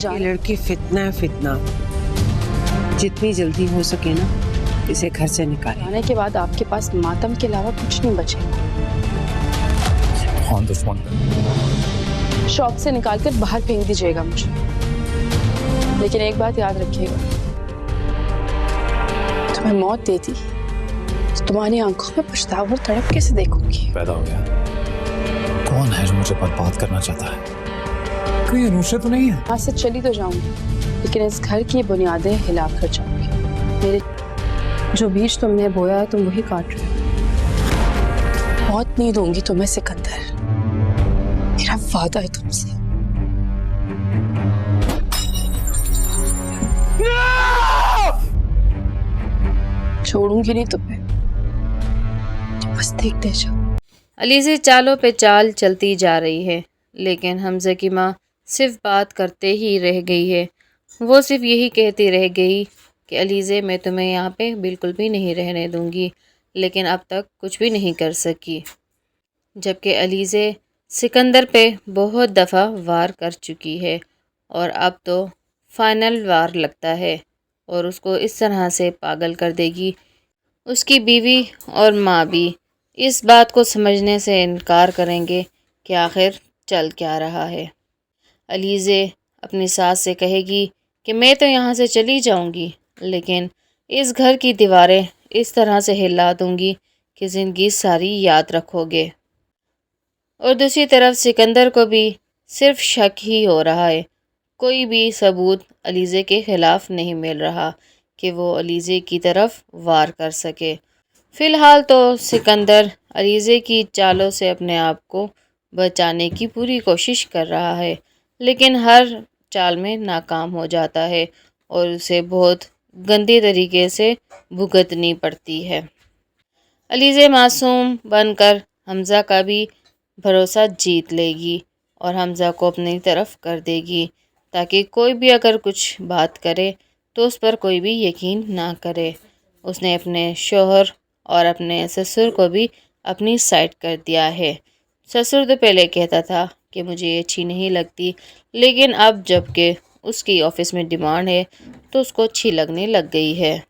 ये लड़की फितना है, फितना। जितनी जल्दी हो सके ना इसे घर से निकालें। आने के बाद आपके पास मातम के अलावा कुछ नहीं बचेगा। कौन दुश्मन है? शॉप से निकालकर बाहर फेंक दीजिएगा मुझे, लेकिन एक बात याद रखिएगा, तुम्हें मौत देती तो तुम्हारी आंखों में पछतावा और तड़प कैसे देखूंगी। पैदा हो गया। कौन है जो मुझे बर्बाद करना चाहता है? कोई अनुष्य तो नहीं है? यहाँ से चली तो जाऊंगी, लेकिन इस घर की बुनियादें हिला कर जाऊंगी। मेरे जो बीज तुमने बोया है तुम वही काट रहे हो। मौत नहीं दूंगी तुम्हें सिकंदर, मेरा वादा है तुमसे। छोड़ूंगी नहीं तुम्हें, बस देखते जाओ। अलीज़े चालों पे चाल चलती जा रही है, लेकिन हमज़ा की माँ सिर्फ बात करते ही रह गई है। वो सिर्फ यही कहती रह गई कि अलीज़े मैं तुम्हें यहाँ पे बिल्कुल भी नहीं रहने दूँगी, लेकिन अब तक कुछ भी नहीं कर सकी। जबकि अलीज़े सिकंदर पे बहुत दफ़ा वार कर चुकी है और अब तो फाइनल वार लगता है और उसको इस तरह से पागल कर देगी। उसकी बीवी और माँ भी इस बात को समझने से इनकार करेंगे कि आखिर चल क्या रहा है। अलीज़े अपनी सास से कहेगी कि मैं तो यहाँ से चली जाऊँगी, लेकिन इस घर की दीवारें इस तरह से हिला दूँगी कि ज़िंदगी सारी याद रखोगे। और दूसरी तरफ सिकंदर को भी सिर्फ शक ही हो रहा है, कोई भी सबूत अलीज़े के ख़िलाफ़ नहीं मिल रहा कि वो अलीज़े की तरफ वार कर सके। फ़िलहाल तो सिकंदर अलीज़े की चालों से अपने आप को बचाने की पूरी कोशिश कर रहा है, लेकिन हर चाल में नाकाम हो जाता है और उसे बहुत गंदे तरीके से भुगतनी पड़ती है। अलीज़े मासूम बनकर हमज़ा का भी भरोसा जीत लेगी और हमज़ा को अपनी तरफ कर देगी, ताकि कोई भी अगर कुछ बात करे तो उस पर कोई भी यकीन ना करे। उसने अपने शौहर और अपने ससुर को भी अपनी साइड कर दिया है। ससुर तो पहले कहता था कि मुझे ये अच्छी नहीं लगती, लेकिन अब जबकि उसकी ऑफ़िस में डिमांड है तो उसको अच्छी लगने लग गई है।